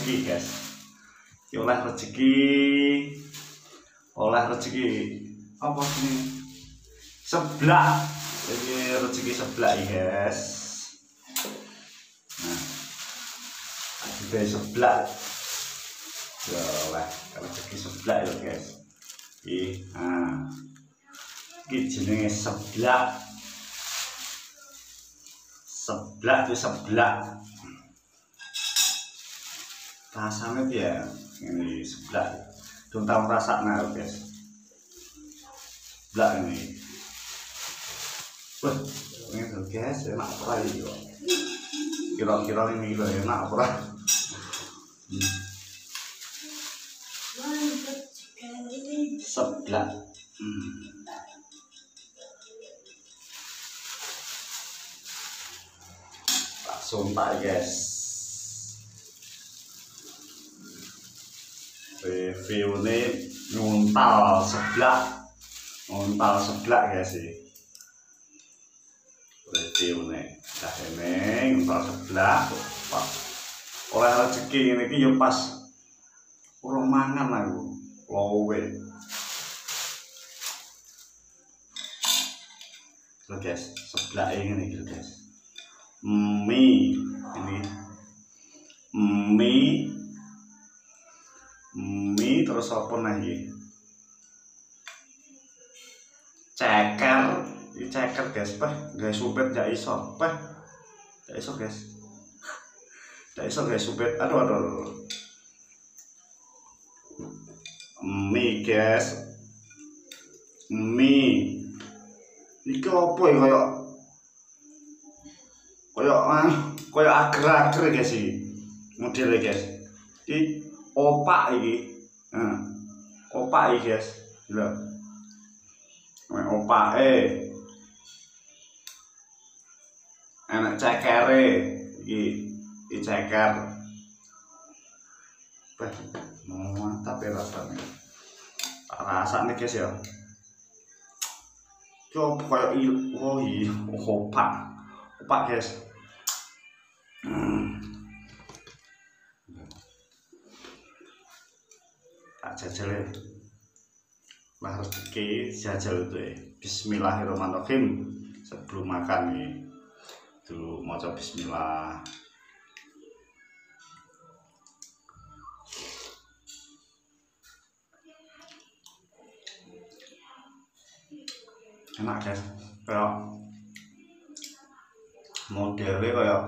rezeki guys. Iki oleh rezeki apa ini? Seblak. Ini rezeki seblak guys. Nah, juga seblak. Ya oleh rezeki seblak ya guys. Iki jenenge seblak. Seblak itu seblak. Rasanya dia ini seblak. Belum tahu rasanya guys. Seblak ini. Wah, ini tuh guys, enak apa ini kok? Kira-kira ini enak apa? Seblak. Tak sumpah guys. Review ini nguntal seblak guys sih. Review nih, dah ini nguntal seblak. Oleh rezeki ini ya pas urung mangan aku, lowe. Loh guys, seblak ini gitu guys. Mie terus apa lagi? Ceker guys, guys supet gak iso, gak iso guys, supet, aduh. Mie guys, mie, ini apa ya kayak agar-agar guys sih, modelnya guys, ini opak ini. Opak iki guys. Lho. Opake. Enak cekere iki ceker. Mantap ya rasanya. Rasanya guys ya. Coba kayak opak guys. Jajal ya, lah rezeki jajal itu ya. Bismillahirrahmanirrahim. Sebelum makan nih dulu mau coba bismillah. Enak guys, kayak modelnya kayak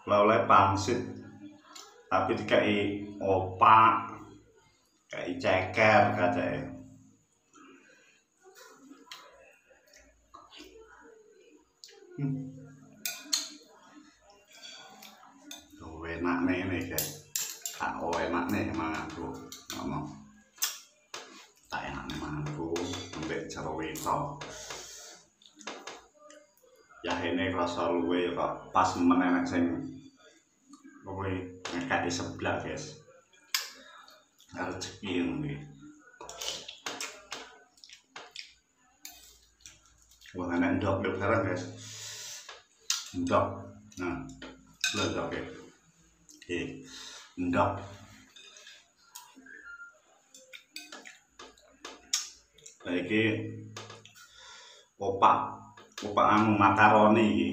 loleh pangsit tapi dikai opak, kayak ceker katanya. Enak nih guys. Enak nih manganku. Ngomong. Tak enak nih manganku. Sampai jero wito. Ya ini rasa luwe kok pas menenek sing luwe ngekaki seblak guys. Rezeki ini. Wah enak ndok sekarang guys. Ndok. Nah, ndok ya. Ndok. Lagi opak anu makaroni iki.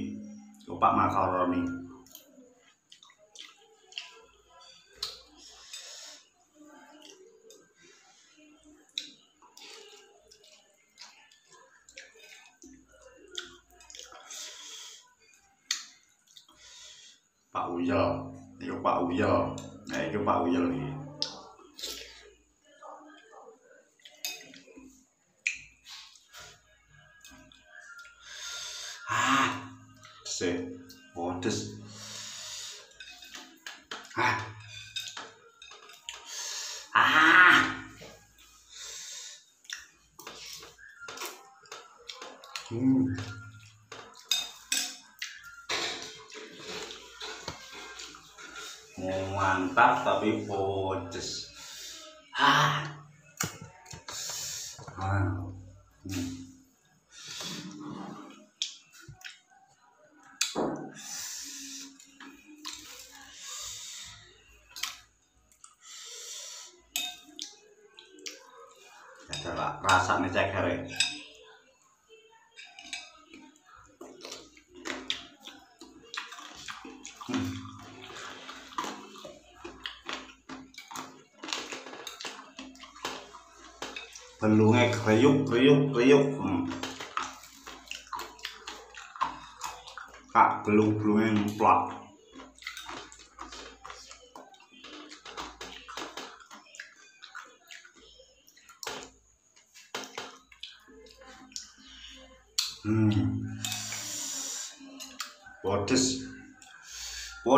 Opak makaroni. Pak Uyel, itu Pak Uyel. Nah, itu Pak Uyel ini. Pedes. Mantap tapi pedes. selak rasanya ceker. Belungnya kriuk. Kak belungnya ngeplak.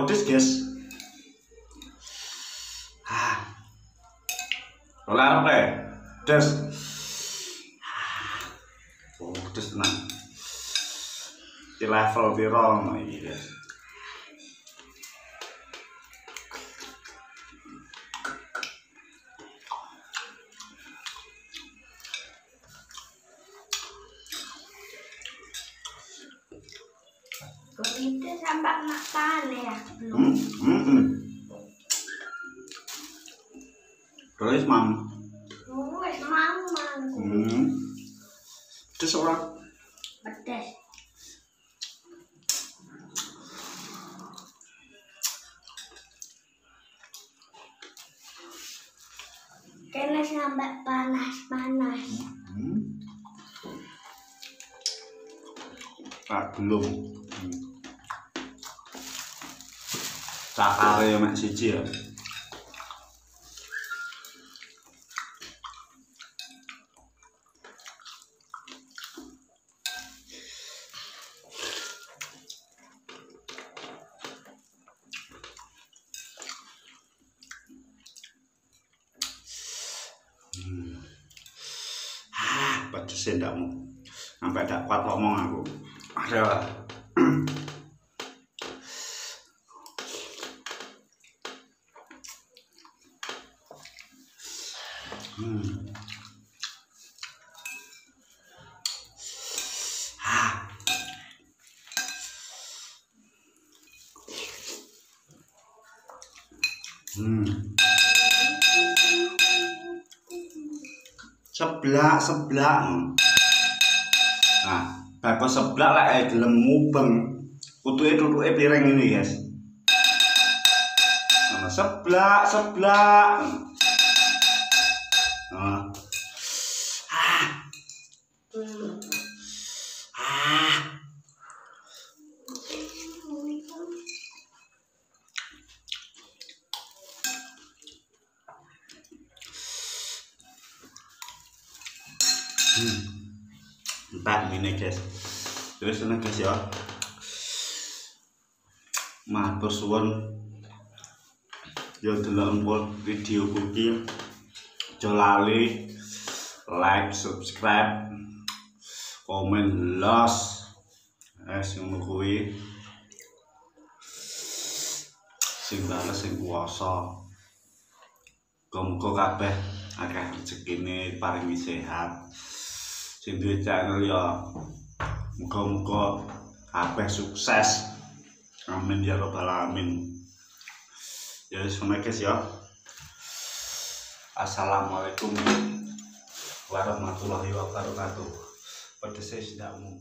Pedes guys. Oleh apa? Pedes. Pedes tenang. Di level piro iki guys. Kok itu sampai makan ya? Belum. Terus mam. Wes mamang. Pedes ora? Pedes. Kena sampai panas. Belum. Cakare mek siji ya. Pedes ndakmu. Sampai dak kuat ngomong aku. Ada. Seblak. Nah, bakso seblak lek gelem mubeng. Kutuke tutuke piring ini, guys. Nah, seblak. Nah. Entah ini guys. Terus seneng guys ya. Matur suwun yo delok video iki. Aja lali like, subscribe, komen, los. Ngono kuwi. Sing bales sing kuwasa. Muga-muga kabeh akeh rezekine paringi sehat. Sing duwe channel ya muga-muga kabeh sukses. Amin ya rabbal alamin. Ya wis guys ya. Assalamualaikum warahmatullahi wabarakatuh. Pedes ndakmu.